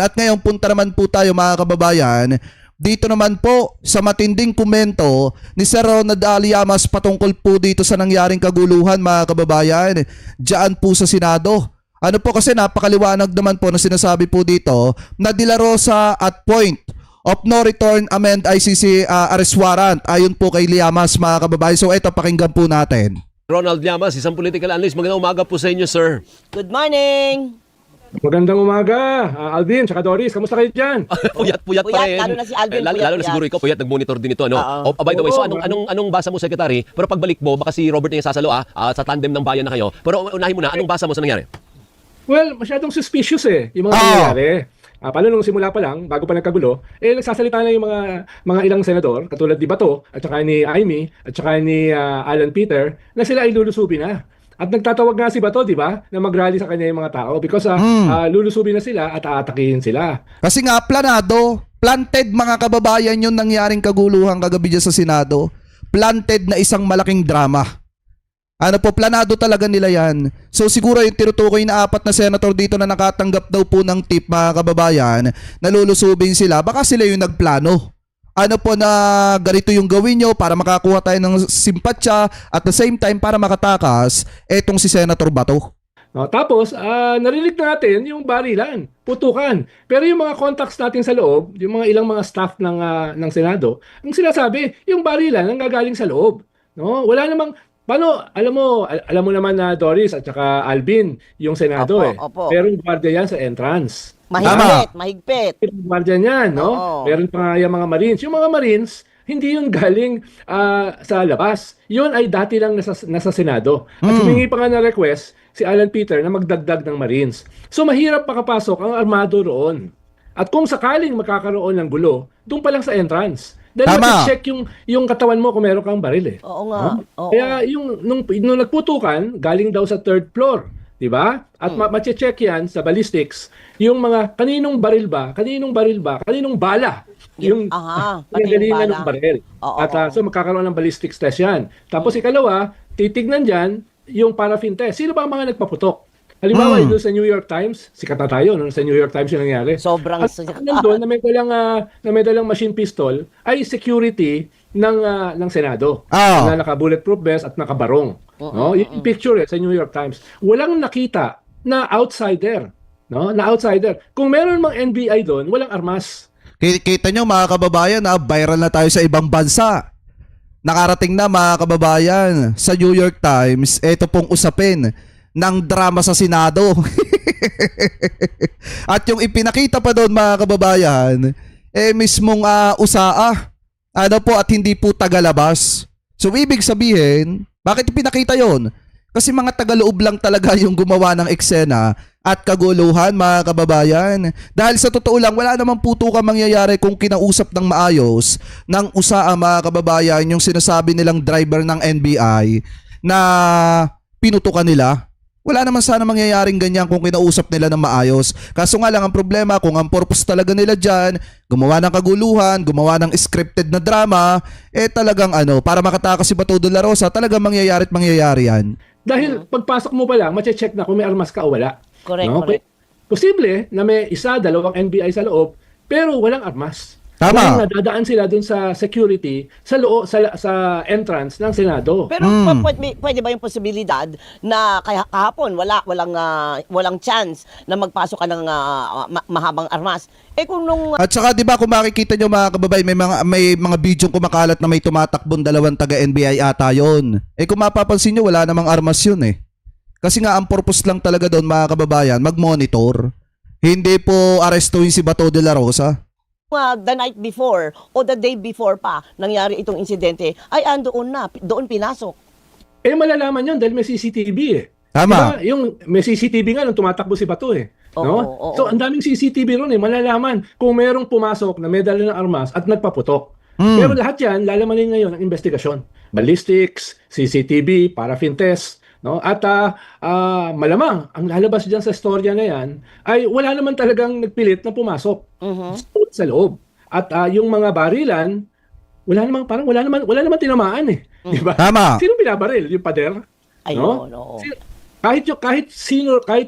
At ngayon punta naman po tayo mga kababayan dito naman po sa matinding komento ni Sir Ronald Aliamas patungkol po dito sa nangyaring kaguluhan mga kababayan diyan po sa Senado. Ano po kasi napakaliwanag naman po na sinasabi po dito na De La Rosa at point of no return amend ICC arrest warrant ayon po kay Liamas mga kababayan. So ito pakinggan po natin. Ronald Llamas, isang political analyst. Magandang umaga po sa inyo, sir. Good morning! Magandang umaga, Alvin, tsaka Doris. Kamusta kayo dyan? Puyat pa rin. Lalo na si Alvin, Lalo na siguro ikaw, puyat, nag-monitor din ito. Ano? Oh, by the way, so anong basa mo, Secretary? Pero pagbalik mo, baka si Robert na yung sasalo sa tandem ng bayan na kayo. Pero unahin mo na, anong basa mo sa nangyari? Well, masyadong suspicious yung mga nangyayari. Paano nung simula pa lang, bago pa nagkagulo, nagsasalita na yung mga ilang senador, katulad ni Bato, at saka ni Amy, at saka ni Alan Peter, na sila ay lulusubin na. At nagtatawag nga si Bato, di ba, na mag-rally sa kanya yung mga tao because lulusubin na sila at aatakihin sila. Kasi nga planted mga kababayan yung nangyaring kaguluhan kagabi dyan sa Senado. Planted na isang malaking drama. Ano po, planado talaga nila yan. So siguro yung tinutukoy na 4 na senator dito na nakatanggap daw po ng tip mga kababayan, nalulusubin sila, baka sila yung nagplano. Ano po na ganito yung gawin nyo para makakuha tayo ng simpatsya at the same time para makatakas etong si Senator Bato. No, tapos, narinig natin yung barilan, putukan. Pero yung mga contacts natin sa loob, yung mga ilang mga staff ng Senado, ang sinasabi, yung barilan ang gagaling sa loob. No? Wala namang, paano, alam mo naman na Doris at saka Alvin, yung Senado Opo. Pero yung guardia yan sa entrance. Mahigpit. Guardia niyan, no? Oo. Meron pa nga yung mga Marines. Yung mga Marines, hindi yun galing sa labas. Yun ay dati lang nasa Senado. At humingi pa nga na request si Alan Peter na magdagdag ng Marines. So mahirap pakapasok ang armado roon. At kung sakaling makakaroon ng gulo, doon pa lang sa entrance. Dahil mag-check yung katawan mo kung meron kang baril Oo nga. No? Kaya nung nagputukan, galing daw sa 3rd floor. Diba? At ma-check yan sa ballistics, yung mga kaninong bala, yung galingan ng baril. At so magkakaroon ng ballistics test yan. Tapos ikalawa, titignan dyan yung paraffin test. Sino ba ang mga nagpaputok? Halimbawa, doon sa New York Times, sikat na tayo, sa New York Times yung nangyari. Sobrang At nandun, na may dalang machine pistol, ay security ng Senado. Na naka-bulletproof vest at nakabarong. No? Yung picture sa New York Times. Walang nakita na outsider. No? Na outsider. Kung meron mang NBI doon, walang armas. Kita nyo mga kababayan, viral na tayo sa ibang bansa. Nakarating na mga kababayan sa New York Times, ito pong usapin ng drama sa Senado. At yung ipinakita pa doon mga kababayan, mismong USAA. Ano po, at hindi po tagalabas. So ibig sabihin, bakit pinakita yon? Kasi mga tagaloob lang talaga yung gumawa ng eksena at kaguluhan mga kababayan. Dahil sa totoo lang, wala namang putukan mangyayari kung kinausap ng maayos ng USAA mga kababayan yung sinasabi nilang driver ng NBI na pinutukan nila. Wala naman sana mangyayaring ganyan kung kinausap nila ng maayos. Kaso nga lang ang problema, kung ang purpose talaga nila dyan, gumawa ng kaguluhan, gumawa ng scripted na drama, talagang para makatakas si Bato de la Rosa, talagang mangyayari at mangyayari yan. Dahil pagpasok mo pa lang, mache-check na kung may armas ka o wala. Correct. Posible na may isa, dalawang NBI sa loob, pero walang armas. Tama. Dahil dadaan sila dun sa security sa loob sa entrance ng Senado. Pero pwede ba yung posibilidad na kahapon walang chance na magpasok ka ng mahabang armas? Kung nung At saka 'di ba kung makikita nyo mga kababayan, may mga bidyong kumakalat na may tumatakbong dalawang taga NBI ata yon. Kung mapapansin nyo, wala namang armas yun Kasi nga ang purpose lang talaga doon mga kababayan, mag-monitor. Hindi po arestuhin si Bato de la Rosa. the night before o the day before pa nangyari itong insidente, ay doon pinasok. Malalaman yun dahil may CCTV Tama. Diba? Yung may CCTV nga nung tumatakbo si Bato no? Oo. So ang daming CCTV ron malalaman kung merong pumasok na may dala ng armas at nagpaputok. Pero lahat yan, lalamanin ngayon ng investigasyon. Ballistics, CCTV, paraffin test, no? At malamang ang lalabas diyan sa storya na yan ay wala naman talagang nagpilit na pumasok sa loob. At yung mga barilan, wala naman tinamaan Di ba? Tama. Sino binabaril? Yung pader? Ayun, oo. Kahit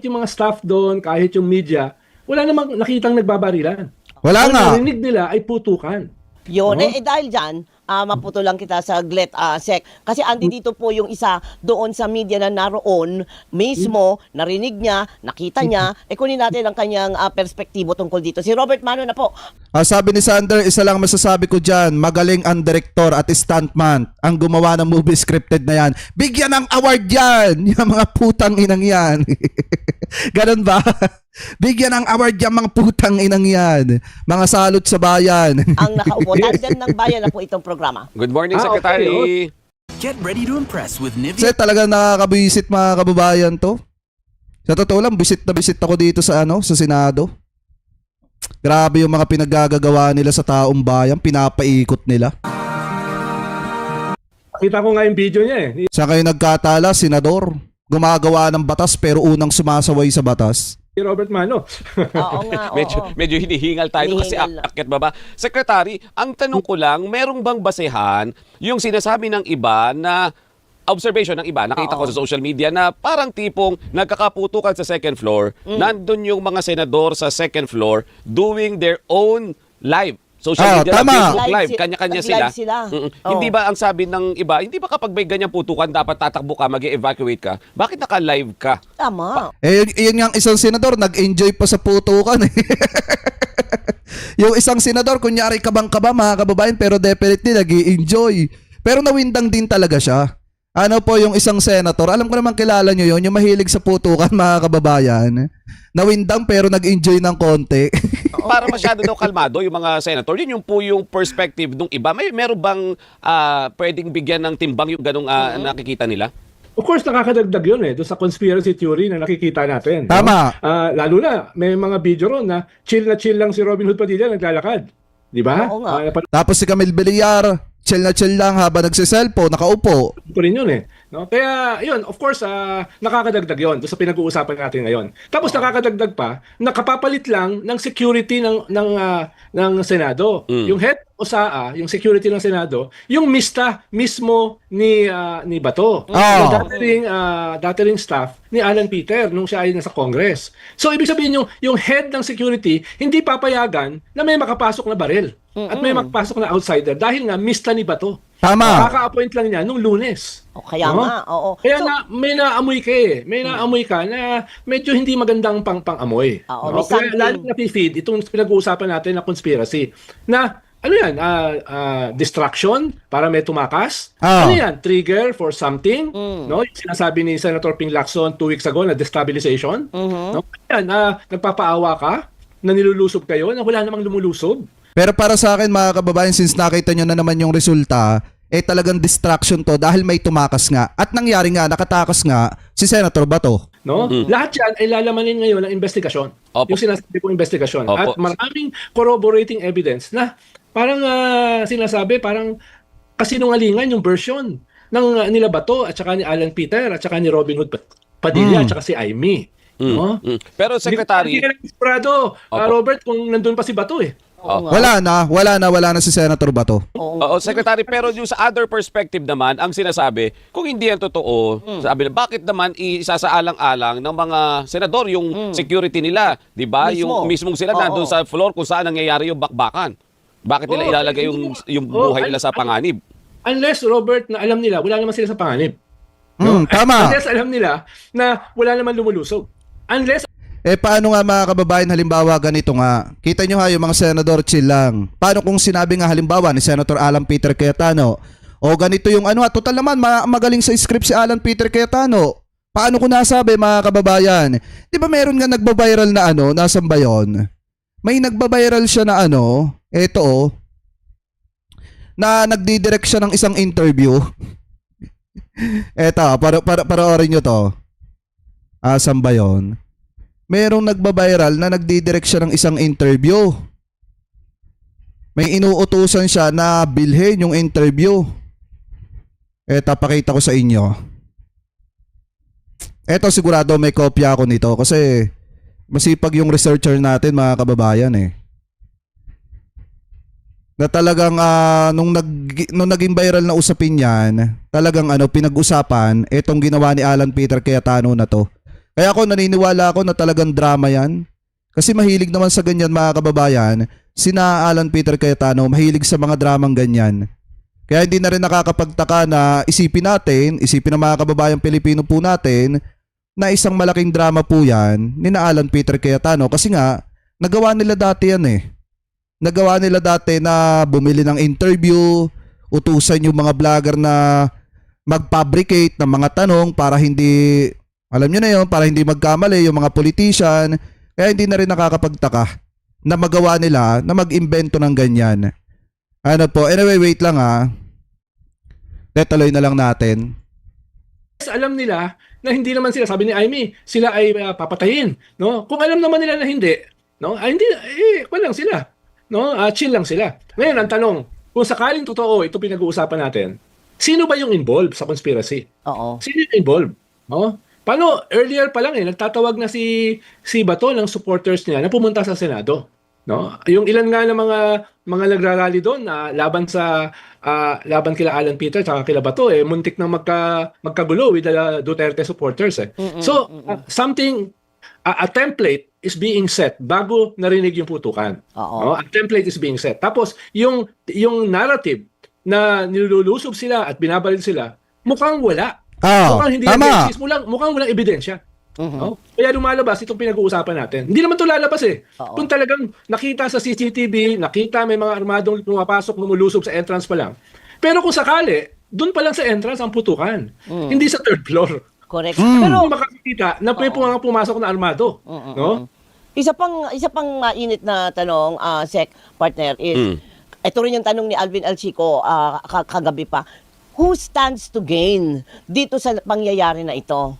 yung mga staff doon, kahit yung media, wala namang nakitang nagbabarilan. Wala Ang nga. narinig nila ay putukan. Yun, Oo. dahil dyan, maputo lang kita sa Glet Sec. Kasi andi dito po yung isa doon sa media na naroon mismo, narinig niya, nakita niya. Kunin natin ang kanyang perspektibo tungkol dito. Si Robert Mano na po. Sabi ni Sander, isa lang masasabi ko dyan, magaling ang director at stuntman ang gumawa ng movie scripted na yan. Bigyan ng award yan! Yung mga putang inang yan. Ganun ba? Bigyan ng award yan mga putang inang yan. Mga salot sa bayan. Ang nakaupo. Tandem ng bayan na po itong programa. Good morning, Okay, Secretary. Get ready to impress with Kasi Nivea. talagang nakakabisit mga kababayan to. Sa totoo lang, bisit na bisit ako dito sa sa Senado. Grabe yung mga pinaggagawa nila sa taong bayan, pinapaikot nila. Kita ko nga yung video niya eh. Sa kayo nagkatala, senador, gumagawa ng batas pero unang sumasaway sa batas. Ni Robert Mano. Oo nga, oo. Medyo hinihingal tayo kasi Hinihingal. akyat baba. Secretary, ang tanong ko lang, merong bang basehan yung sinasabi ng iba na observation ng iba, nakita ko sa social media na parang tipong nagkakaputukan sa second floor, nandun yung mga senador sa second floor doing their own live. Social media, tama. Facebook Live live, si- kanya-kanya nag-live sila. sila. Mm-mm. Oo. Hindi ba ang sabi ng iba, hindi ba kapag may ganyang putukan dapat tatakbo ka, mag-evacuate ka? Bakit naka-live ka? Tama. Yun nga isang senador, nag-enjoy pa sa putukan eh. Yung isang senador, kunyari kabang-kaba mga kababayan, pero definitely nag-enjoy. Pero nawindang din talaga siya. Ano po yung isang senator, alam ko naman kilala nyo yun, yung mahilig sa putukan mga kababayan. Nawindang pero nag-enjoy ng konti. Para masyado daw kalmado yung mga senator. Yun yung po yung perspective ng iba. Meron bang pwedeng bigyan ng timbang yung ganong nakikita nila? Of course, nakakadagdag yun doon sa conspiracy theory na nakikita natin. no? Tama. Lalo na, may mga video ron na chill lang si Robin Hood Padilla naglalakad. Di ba? Oo nga. Tapos si Camille Villar, chill na chill lang habang nagsiselfo, nakaupo. ko rin yun No? Kaya, yun, of course, nakakadagdag yun doon sa pinag-uusapan natin ngayon. Tapos nakakadagdag pa, nakapapalit lang ng security ng Senado. Yung head o SAA, yung security ng Senado, yung mista mismo ni Bato. Yung dati ring staff ni Alan Peter nung siya ay nasa Congress. So, ibig sabihin yung head ng security, hindi papayagan na may makapasok na baril. At may makapasok na outsider dahil nga mista ni Bato. Tama. Kaka-appoint lang niya nung Lunes. Kaya No? nga, oo. Kaya So, may naamoy ka May naamoy ka na medyo hindi magandang pang-amoy. Oo, No? may Kaya something. lalo na-feed itong pinag-uusapan natin na conspiracy na ano yan? Distraction para may tumakas? Ano yan? Trigger for something? No? Yung sinasabi ni Senator Ping Lacson 2 weeks ago na destabilization? No? Yan, nagpapaawa ka na nilulusob kayo na wala namang lumulusob. Pero para sa akin mga kababayan, since nakita nyo na naman yung resulta, talagang distraction to dahil may tumakas nga. At nangyari nga, nakatakas nga si Senator Bato. No? Lahat yan ay lalamanin ngayon ng investigasyon. Opo. Yung sinasabi kong investigasyon. Opo. At maraming corroborating evidence na parang sinasabi, parang kasinungalingan yung version ng nila Bato at saka ni Alan Peter at saka ni Robin Hood Padilla at saka si Aimee. No? Pero Secretary, Hindi ka sigurado, Robert, kung nandun pa si Bato oo nga. Wala na si Senator Bato. Oo, Secretary, pero yung sa other perspective naman, ang sinasabi, kung hindi yan totoo, sabi na, bakit naman isasaalang-alang ng mga senador yung security nila? Di ba? Mismo. Yung mismong sila Oo. nandun sa floor kung saan nangyayari yung bakbakan. Bakit nila Oo, ilalagay yung buhay nila sa panganib? Unless, Robert, na alam nila, wala naman sila sa panganib. Tama. Unless alam nila na wala naman lumulusog. Unless Paano nga mga kababayan, halimbawa ganito nga. Kita nyo ha, yung mga senador chill lang. Paano kung sinabi nga halimbawa ni Senator Alan Peter Cayetano, o ganito yung total naman, magaling sa script si Alan Peter Cayetano. Paano kung nasabi mga kababayan? Di ba meron nga nagbabiral na nasan ba yun? May nagbabiral siya na na nagdidirect siya ng isang interview. Eto, panoorin nyo to. Asan ba yun? Merong nagbabiral na nagdidirect siya ng isang interview. May inuutusan siya na bilhin yung interview. Eto, pakita ko sa inyo. Eto, sigurado may kopya ako nito kasi masipag yung researcher natin mga kababayan Na talagang nung naging viral na usapin yan, talagang pinag-usapan itong ginawa ni Alan Peter Cayetano na to. Kaya ako naniniwala ako na talagang drama yan. Kasi mahilig naman sa ganyan mga kababayan, sina Alan Peter Cayetano, mahilig sa mga dramang ganyan. Kaya hindi na rin nakakapagtaka na isipin ng mga kababayang Pilipino po natin, na isang malaking drama po yan ni na Alan Peter Cayetano. Kasi nga, nagawa nila dati yan eh. Nagawa nila dati na bumili ng interview, utusan yung mga vlogger na mag-fabricate ng mga tanong para hindi, alam nyo na yun, para hindi magkamali yung mga politician. Kaya hindi na rin nakakapagtaka na magawa nila na mag-imbento ng ganyan. Ano po, anyway, wait lang ha. Tuloy na lang natin. Alam nila na hindi naman sila, sabi ni Amy, sila ay papatayin, no? Kung alam naman nila na hindi, no? Hindi, lang sila, no? Chill lang sila. Ngayon, ang tanong, kung sakaling totoo ito pinag-uusapan natin, sino ba yung involved sa conspiracy? Oo. Sino yung involved? No? Paano, earlier pa lang nagtatawag na si Bato ng supporters niya na pumunta sa Senado. No? Yung ilan nga ng mga nagrarally doon na laban kila Alan Peter at kila Bato muntik nang magkagulo with the Duterte supporters So something a template is being set bago narinig yung putukan. Oo. No? A template is being set. Tapos yung narrative na nilulusob sila at binabalil sila, mukhang wala. Mukhang hindi tama. mukhang walang ebidensya. Mhm. No? Kaya lumalabas itong pinag-uusapan natin. Hindi naman ito lalabas Oo. Kung talagang nakita sa CCTV, nakita may mga armadong pumapasok, lumulusob sa entrance pa lang. Pero kung sakali, doon pa lang sa entrance ang putukan. Hindi sa third floor. Correct. Pero Pero makakita na may pumasok na armado. No? isa pang mainit na tanong, Sec partner is ito rin yung tanong ni Alvin Alchico kagabi pa. Who stands to gain dito sa pangyayari na ito?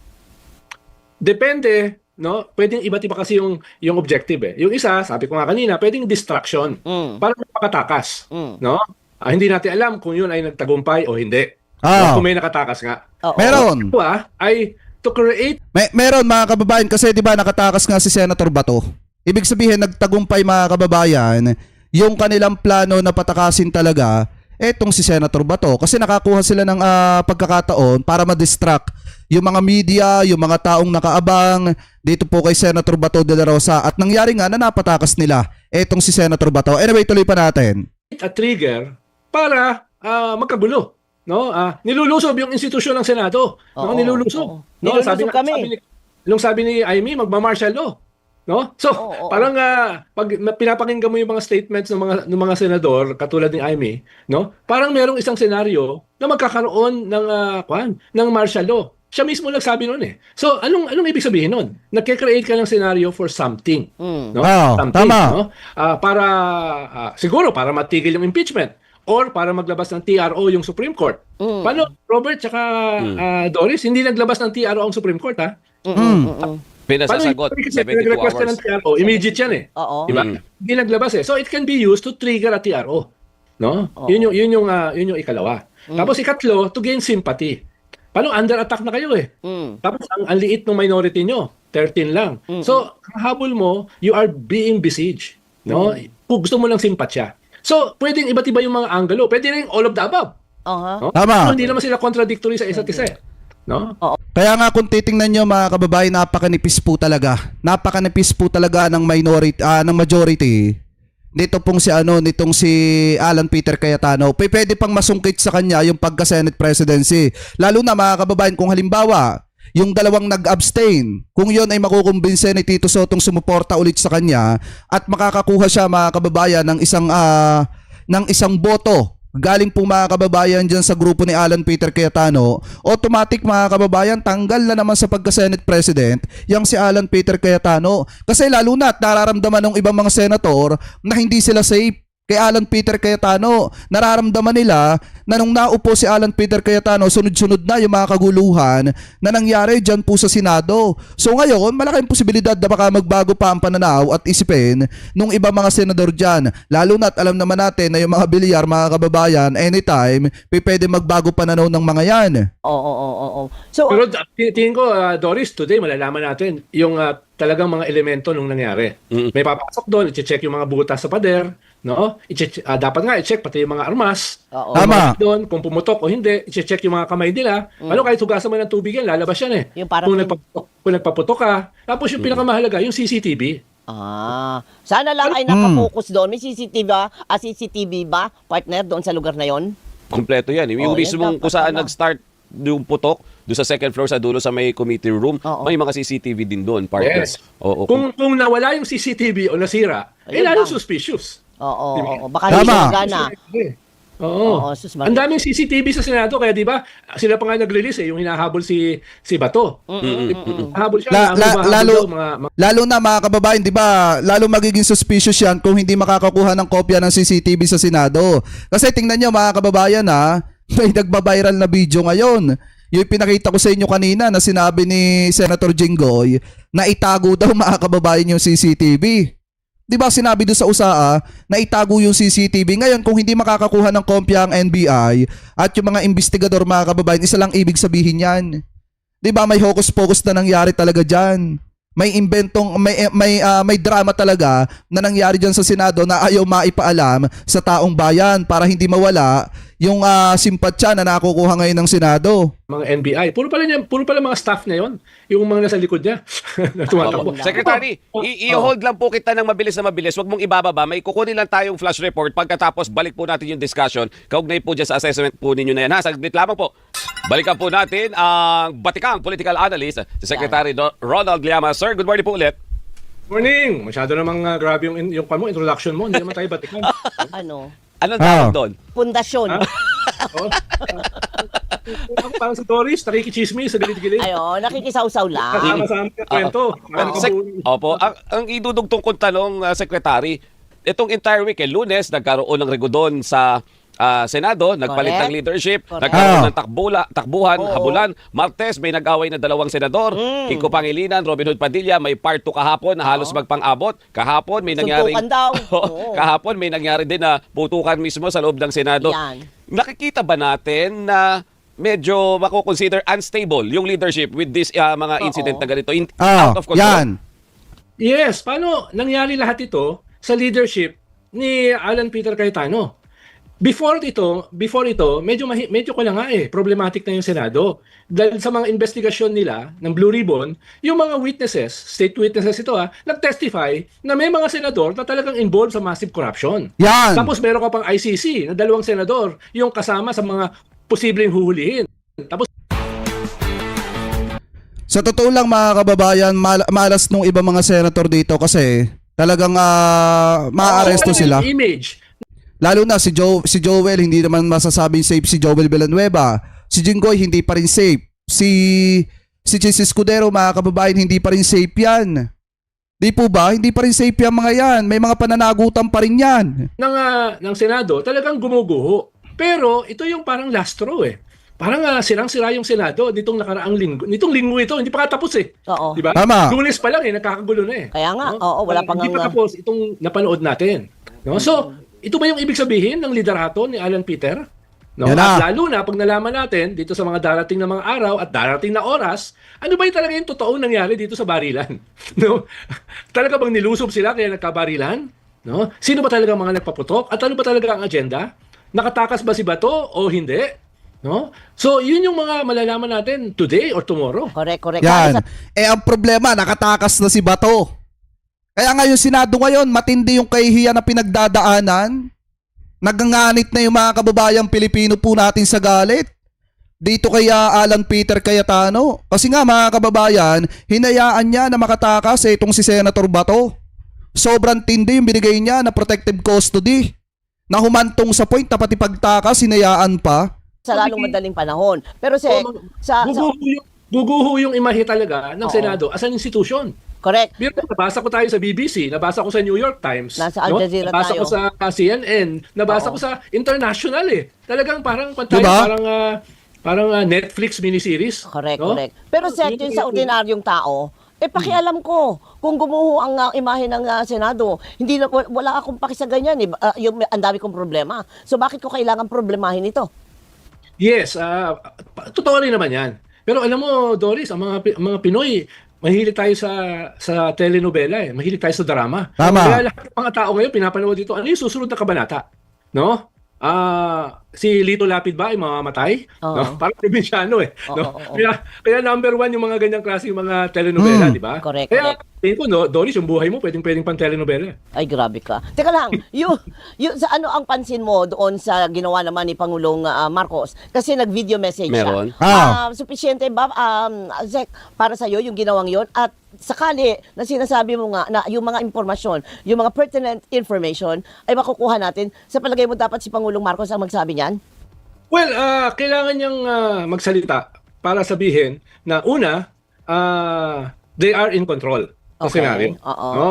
Depende, no? Pwedeng iba't iba kasi yung objective Yung isa, sabi ko nga kanina, pwedeng distraction para makatakas, no? Hindi natin alam kung yun ay nagtagumpay o hindi. Kung may nakatakas nga. Oo. Meron. Ito ay to create Meron mga kababayan kasi 'di ba nakatakas nga si Senator Bato. Ibig sabihin nagtagumpay mga kababayan yung kanilang plano na patakasin talaga etong si Senator Bato kasi nakakuha sila ng pagkakataon para ma-distract yung mga media, yung mga taong nakaabang dito po kay Senator Bato de la Rosa at nangyari nga na napatakas nila etong si Senator Bato. Anyway, tuloy pa natin. a trigger para magkagulo. No? Nilulusob yung institusyon ng Senado. No? Oo, Nilulusob. oo. No? Nilulusob kami. Sabi ni Amy, magma-martial law. No? So, Oo. parang pag pinapakinggan mo yung mga statements ng mga senador katulad ni Amy, no? Parang merong isang senaryo na magkakaroon ng martial law. Siya mismo nagsabi noon So, anong ibig sabihin noon? Nagke-create ka ng senaryo for something. No? Something, tama. no? Para siguro para matigil yung impeachment or para maglabas ng TRO yung Supreme Court. Paano, Robert tsaka Doris, hindi naglabas ng TRO ang Supreme Court, ha? Pinasasagot, Kasi 72 nag-request ka hours. ng TRO, immediate yan Oo. Diba? Hindi naglabas So it can be used to trigger a TRO. No? Yun yung ikalawa. Tapos ikatlo, to gain sympathy. Paano under attack na kayo Tapos ang liit ng minority nyo, 13 lang. So, habol mo, you are being besieged. No? Kung gusto mo ng simpatsya. So, pwedeng iba't iba yung mga angulo. Pwede rin all of the above. No? Tama. So, hindi naman sila contradictory sa isa't isa. No? Kaya nga kung titingnan nyo mga kababayan, napakanipis po talaga. Napakanipis po talaga ng ng majority. Nitong si Alan Peter Cayetano. Pwede pang masungkit sa kanya yung pagka-Senate presidency. Lalo na mga kababayan kung halimbawa, yung dalawang nag-abstain, kung yon ay makukumbinse ni Tito Sotong sumuporta ulit sa kanya at makakakuha siya mga kababayan ng isang boto galing po mga kababayan dyan sa grupo ni Alan Peter Cayetano, automatic mga kababayan tanggal na naman sa pagka-Senate President yang si Alan Peter Cayetano. Kasi lalo na nararamdaman ng ibang mga senator na hindi sila safe kay Alan Peter Cayetano. Nararamdaman nila na nung naupo si Alan Peter Cayetano, sunod-sunod na yung mga kaguluhan na nangyari dyan po sa Senado. So ngayon, malaking posibilidad na baka magbago pa ang pananaw at isipin nung ibang mga senador dyan. Lalo na't alam naman natin na yung mga bilyar, mga kababayan, anytime, pwede magbago pananaw ng mga yan. Oo. So, Pero tingin ko, Doris, today malalaman natin yung talagang mga elemento nung nangyari. May papasok doon, i-check yung mga butas sa pader, no? Dapat nga i-check pati yung mga armas. Oo. Tama. Doon, kung pumutok o hindi, i-check yung mga kamay nila. Ano, kahit hugasan mo ng tubig yan, lalabas yan Yung parang- kung nagpaputok ka. Tapos yung pinakamahalaga, yung CCTV. Sana lang ay nakapokus doon. May CCTV ba, partner, doon sa lugar na yon? Kompleto yan. Yung yan mismong dapat kung saan pala. nag-start yung putok, doon sa second floor sa dulo sa may committee room, Oo. may mga CCTV din doon, partner. Yes. Oo. Kung nawala yung CCTV o nasira, Ayun lalo lang. suspicious. Oo. Baka Tama. hindi siya gana. Oo. Oo, sus, Maria. Ang daming CCTV sa Senado kaya 'di ba? Sila pa nga nag-release yung hinahabol si Bato. Hinahabol siya, Lalo mga lalo na mga kababayan, 'di ba? Lalo magiging suspicious 'yan kung hindi makakakuha ng kopya ng CCTV sa Senado. Kasi tingnan niyo mga kababayan may nagba-viral na video ngayon. Yung pinakita ko sa inyo kanina na sinabi ni Senator Jinggoy na itago daw mga kababayan yung CCTV. 'Di ba sinabi doon sa USAA na itago yung CCTV. Ngayon kung hindi makakakuha ng kopya ang NBI at yung mga investigador mga kababayan, isa lang ibig sabihin yan. 'Di ba may hocus-pocus na nangyari talaga diyan. May drama talaga na nangyari diyan sa Senado na ayaw maipaalam sa taong bayan para hindi mawala yung simpatya na nakukuha ngayon ng Senado. mga NBI. Puro pala mga staff na 'yon, yung mga nasa likod niya na tumatakbo. Secretary, i-hold lang po kita ng mabilis na mabilis. Huwag mong ibababa. May kukunin lang tayong flash report. Pagkatapos, balik po natin yung discussion. Kaugnay po dyan sa assessment po ninyo na yan. Saglit lamang po. Balikan po natin ang batikang political analyst, si Secretary Ronald Llama. Sir, good morning po ulit. Morning. Masyado namang grabe yung introduction mo. Hindi naman tayo batikan. Ano? Anong tawag doon? Pundasyon. Oh. Parang si Doris, nakikichismis sa gilid-gilid. Ayo, nakikisaw-saw lang. Kasama-sama yung kwento. Opo, ang idudugtong kong tanong, Secretary, itong entire weekend, Lunes, nagkaroon ng regodon sa Senado, nagpalit Correct. ng leadership, Correct. nagkaroon ng takbuhan, Oo. habulan. Martes, may nag-away na 2 senador. Kiko Pangilinan, Robin Hood Padilla, may part 2 kahapon na halos magpang-abot. Kahapon, may nangyaring... Suntukan daw. Oo. Kahapon, may nangyari din na putukan mismo sa loob ng Senado. Yan. Nakikita ba natin na medyo mako-consider unstable yung leadership with this mga incident na ganito out of control? Yan. Yes, paano nangyari lahat ito sa leadership ni Alan Peter Cayetano? Before ito, medyo ko lang problematic na yung Senado. Dahil sa mga investigasyon nila ng Blue Ribbon, yung mga witnesses, state witnesses ito nag-testify na may mga senador na talagang involved sa massive corruption. Yan. Tapos meron ka pang ICC na 2 senador yung kasama sa mga posibleng huhulihin. Tapos Sa totoo lang mga kababayan, malas nung ibang mga senator dito kasi talagang maaaresto sila. Image. Lalo na si Joel, hindi naman masasabing safe si Joel Villanueva. Si Jinggoy, hindi pa rin safe. Si Chis Escudero, mga kababayan, hindi pa rin safe yan. Di po ba? Hindi pa rin safe yan mga yan. May mga pananagutan pa rin yan. ng Senado talagang gumuguho. Pero ito yung parang last straw Parang sirang-sira yung Senado nitong nakaraang linggo. Nitong linggo ito, hindi pa katapos Oo. Di ba? Tama. Lunes pa lang nagkakagulo na Kaya nga, oo, wala pang hindi pa tapos itong napanood natin. No? So, ito ba yung ibig sabihin ng liderato ni Alan Peter? No? Yan na. At lalo na pag nalaman natin dito sa mga darating na mga araw at darating na oras, ano ba yung talaga yung totoong nangyari dito sa barilan? No? Talaga bang nilusob sila kaya nagkabarilan? No? Sino ba talaga mga nagpaputok? At ano ba talaga ang agenda? Nakatakas ba si Bato o hindi? No? So, yun yung mga malalaman natin today or tomorrow. Correct. Yan. Ang problema, nakatakas na si Bato. Kaya nga yung Senado ngayon, matindi yung kahihiyan na pinagdadaanan. Naganganit na yung mga kababayang Pilipino po natin sa galit. Dito kay Alan Peter Cayetano. Kasi nga mga kababayan, hinayaan niya na makatakas itong si Senator Bato. Sobrang tindi yung binigay niya na protective custody. Na humantong sa point na pati pagtakas, hinayaan pa. Sa lalong madaling panahon. Pero Guguho yung imahe talaga ng Oo. Senado as an institution. correct. Pero nabasa ko tayo sa BBC, nabasa ko sa New York Times, Nasa Al Jazeera nabasa tayo. ko sa CNN, nabasa Oo. ko sa international Talagang parang pantay, Diba? parang Netflix miniseries. Correct. no? Pero sir, yun sa ordinaryong tao, pakialam ko kung gumuho ang imahe ng Senado. Hindi na, wala akong paki sa ganyan ang dami kong problema. So bakit ko kailangan problemahin ito? Yes, totoo rin naman 'yan. Pero alam mo, Doris, ang mga Pinoy, mahilig tayo sa telenovela mahilig tayo sa drama. Tama. Kaya lahat ng mga tao ngayon pinapanood dito, ano yung susunod na kabanata? No? Si Lito Lapid ba ay mamamatay? Oo. No? Parang probinsyano no? Oo. Kaya number 1 yung mga ganyang klase yung mga telenovela, di ba? Correct. Kaya tingin ko, no, Doris, yung buhay mo, pwedeng pang telenovela. Ay, grabe ka. Teka lang, yung sa ano ang pansin mo doon sa ginawa naman ni Pangulong Marcos? Kasi nag-video message Meron. siya. Sufficiente ba, Zek, para sa'yo yung ginawang yon? At sakali na sinasabi mo nga na yung mga impormasyon, yung mga pertinent information ay makukuha natin, sa palagay mo dapat si Pangulong Marcos ang magsabi niyan? Well, kailangan niyang magsalita para sabihin na una, they are in control sa Okay, senaryo. oo. No?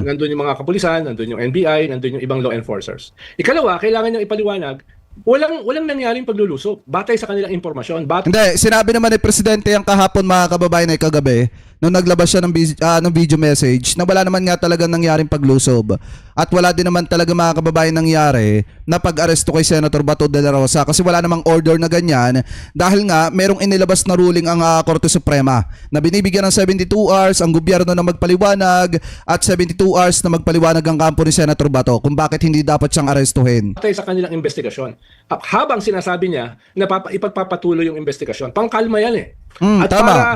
Nandun yung mga kapulisan, nandun yung NBI, nandun yung ibang law enforcers. Ikalawa, kailangan niyang ipaliwanag, walang nangyaring paglulusob batay sa kanilang impormasyon. Hindi, sinabi naman ni Presidente yung kahapon mga kababayan ay kagabi nung naglabas siya ng video message na wala naman nga talagang nangyaring paglusob at wala din naman talaga mga kababayan nangyari na pag-aresto kay Senator Bato de la Rosa kasi wala namang order na ganyan dahil nga merong inilabas na ruling ang Korte Suprema na binibigyan ng 72 hours ang gobyerno na magpaliwanag at 72 hours na magpaliwanag ang kampo ni Senator Bato kung bakit hindi dapat siyang arestuhin. Batay sa kanilang investigasyon. Habang sinasabi niya na ipagpapatuloy yung investigasyon, pangkalma yan eh. At tama. para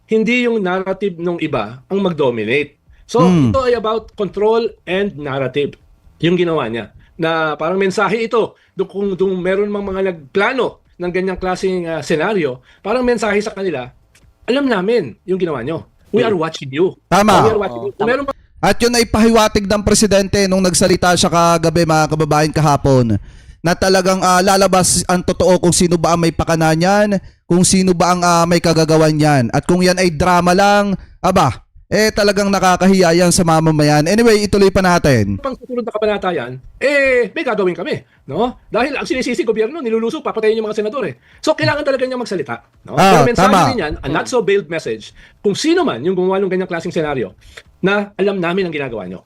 hindi yung narrative ng iba ang mag-dominate. So, ito ay about control and narrative. Yung ginawa niya. Na parang mensahe ito. Kung meron mga nagplano ng ganyang klaseng senaryo, parang mensahe sa kanila, alam namin yung ginawa nyo. We are watching you. Tama. We are watching you. Kung meron At yun ay pahiwatig ng Presidente nung nagsalita siya kagabi mga kababayan kahapon na talagang lalabas ang totoo kung sino ba ang may pakana niyan, kung sino ba ang may kagagawan niyan. At kung yan ay drama lang, talagang nakakahiya yan sa mamamayan. Anyway, ituloy pa natin. pang susunod na kabanatayan, may gagawin kami. No? Dahil ang sinisisi gobyerno, niluluso, papatayin yung mga senador eh. So, kailangan talaga niya magsalita. No? Pero mensahe tama. din yan, a not so veiled message, kung sino man yung gumawa ng ganyang klaseng senaryo, na alam namin ang ginagawa nyo.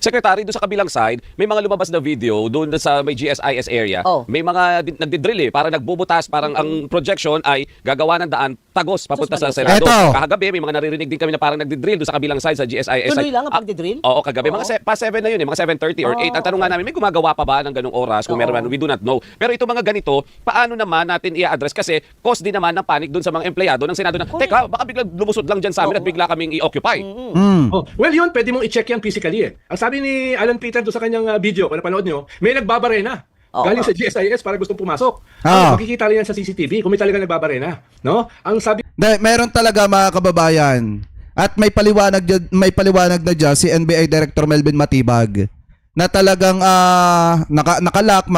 Secretary, doon sa kabilang side, may mga lumabas na video doon sa may GSIS area. Oh. May mga nagdidrill parang nagbubutas, parang ang projection ay gagawa ng daan tagos papunta sa Senado. Eto. Kahagabi, may mga naririnig din kami na parang nagdidrill doon sa kabilang side sa GSIS. Tuloy lang ang pagdidrill? Oo, kagabi. Mga pa 7 na yun mga 7:30 or 8. Ang tanong nga namin, may gumagawa pa ba ng ganung oras? Kung meron man, we do not know. Pero ito mga ganito, paano naman natin i-address? Kasi cause din naman ng panic doon sa mga empleyado ng Senado na, teka, baka biglang lumusod lang dyan sa amin at bigla kaming i-occupy. Well, yun, pwede mong i-check yan physically eh. Ang sabi ni Alan Peter doon sa kanyang video, kung napanood nyo, may nagbabarena. Galing sa GSIS para gustong pumasok. Makikita rin yan sa CCTV kung may talaga nagbabarena. No? Ang sabi Meron talaga mga kababayan. At may paliwanag na dyan si NBI Director Melvin Matibag na talagang nakalak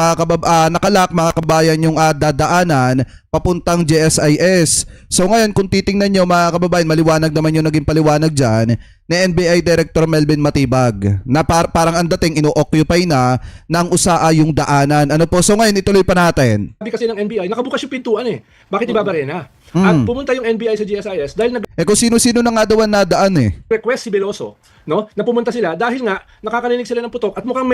mga kababayan yung dadaanan papuntang GSIS. So ngayon kung titingnan nyo mga kababayan, maliwanag naman yung naging paliwanag dyan ni NBI Director Melvin Matibag na parang ang dating ino-occupy na ng USAA yung daanan. Ano po? So ngayon ituloy pa natin. kasi ng NBI, nakabukas yung pintuan eh. Bakit ibabarena? At pumunta yung NBI sa GSIS dahil Kung sino-sino na nga daw ang nadaan eh. request si Veloso, no, na pumunta sila dahil nga nakakarinig sila ng putok at mukhang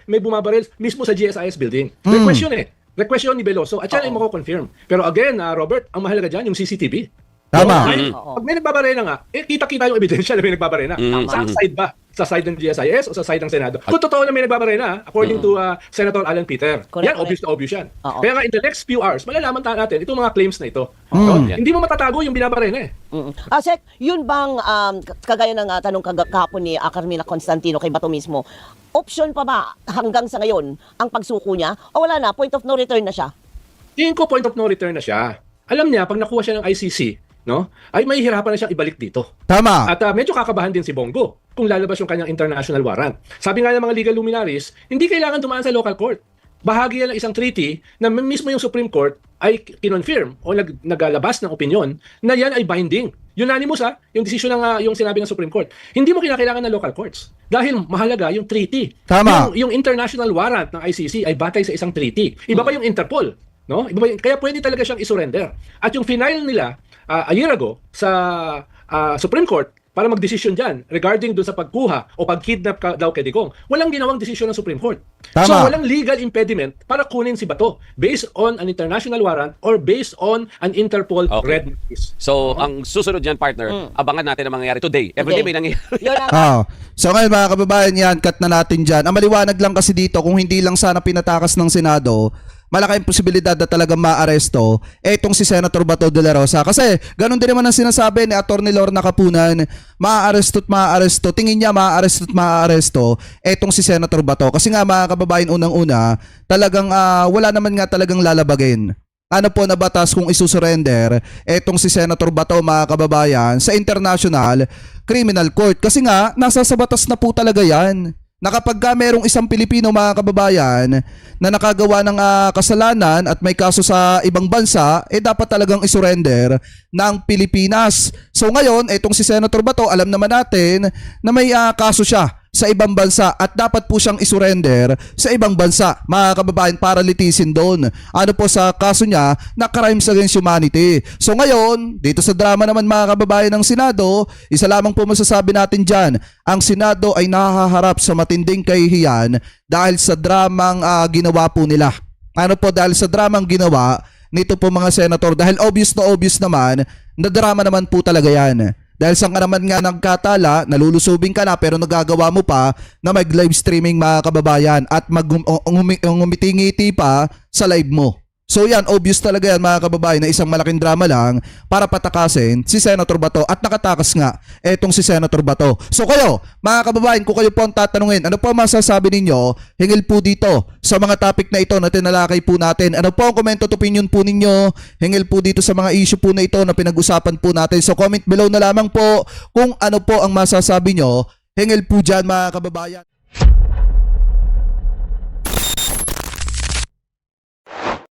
may bumabaril mismo sa GSIS building. Request yun eh. Request yun ni Veloso at yan ay mako-confirm. Pero again, Robert, ang mahalaga dyan yung CCTV. Tama. Dahil pag may nagbabarena nga, kita-kita yung ebidensya na may nagbabarena. Sa side ba? Sa side ng GSIS o sa side ng Senado? Kung totoo na may nagbabarena, according to Senator Alan Peter, Correct, yan, obvious na obvious yan. Oo. Kaya nga in the next few hours, malalaman natin itong mga claims na ito. No? Hindi mo matatago yung binabarena eh. Sek, yun bang, kagaya ng tanong kahapon ni Carmina Constantino kay Bato mismo, option pa ba hanggang sa ngayon ang pagsuko niya o wala na, point of no return na siya? Tingin ko point of no return na siya. Alam niya, pag nakuha siya ng ICC, no, ay may hirapan na siyang ibalik dito. Tama. At medyo kakabahan din si Bongo kung lalabas yung kanyang international warrant. Sabi nga ng mga legal luminaries, hindi kailangan dumaan sa local court. Bahagi yan ng isang treaty na mismo yung Supreme Court ay kinonfirm o nagalabas ng opinion na yan ay binding. Unanimous yung decision ng yung sinabi ng Supreme Court. Hindi mo kinakailangan ng local courts dahil mahalaga yung treaty. Tama. Yung international warrant ng ICC ay batay sa isang treaty. Iba pa yung Interpol. No? Kaya pwede talaga siyang isurrender. At yung final nila a year ago sa Supreme Court para mag-desisyon dyan regarding dun sa pagkuha o pag-kidnap daw kay Digong, walang ginawang desisyon ng Supreme Court. Tama. So walang legal impediment para kunin si Bato based on an international warrant or based on an Interpol red notice. So, ang susunod dyan, partner, abangan natin ang mangyayari today. Everyday may nangyayari. Yun ang So ngayon mga kababayan yan, cut na natin dyan. Ang maliwanag lang kasi dito, kung hindi lang sana pinatakas ng Senado, malaki ang posibilidad na talagang maaresto etong si Senator Bato de la Rosa. Kasi ganun din naman ang sinasabi ni Atty. Lorna Capunan, maaaresto at maaaresto, tingin niya maaaresto at maaaresto etong si Senator Bato. Kasi nga mga kababayan, unang-una, talagang wala naman nga talagang lalabagin. Ano po na batas kung isusurrender etong si Senator Bato, mga kababayan, sa International Criminal Court. Kasi nga, nasa sa batas na po talaga yan. Na kapag merong isang Pilipino, mga kababayan, na nakagawa ng kasalanan at may kaso sa ibang bansa, dapat talagang isurrender ng Pilipinas. So ngayon, itong si Senator Bato, alam naman natin na may kaso siya sa ibang bansa at dapat po siyang isurrender sa ibang bansa, mga kababayan, para litisin doon. Ano po sa kaso niya na crimes against humanity. So ngayon, dito sa drama naman, mga kababayan ng Senado, isa lamang po masasabi natin dyan, ang Senado ay nahaharap sa matinding kahihiyan dahil sa dramang ginawa po nila. Ano po, dahil sa dramang ginawa nito po mga senator, dahil obvious naman, na drama naman po talaga yan. Dahil saan ka naman nga nagkatala, nalulusubing ka na pero nagagawa mo pa na mag-live streaming, mga kababayan, at umitingiti pa sa live mo. So yan, obvious talaga yan, mga kababayan, na isang malaking drama lang para patakasin si Senator Bato, at nakatakas nga etong si Senator Bato. So kayo, mga kababayan, kung kayo po ang tatanungin, ano po ang masasabi ninyo hingil po dito sa mga topic na ito na tinalakay po natin? Ano po ang comment at opinion po ninyo hingil po dito sa mga issue po na ito na pinag-usapan po natin? So comment below na lamang po kung ano po ang masasabi nyo hingil po dyan, mga kababayan.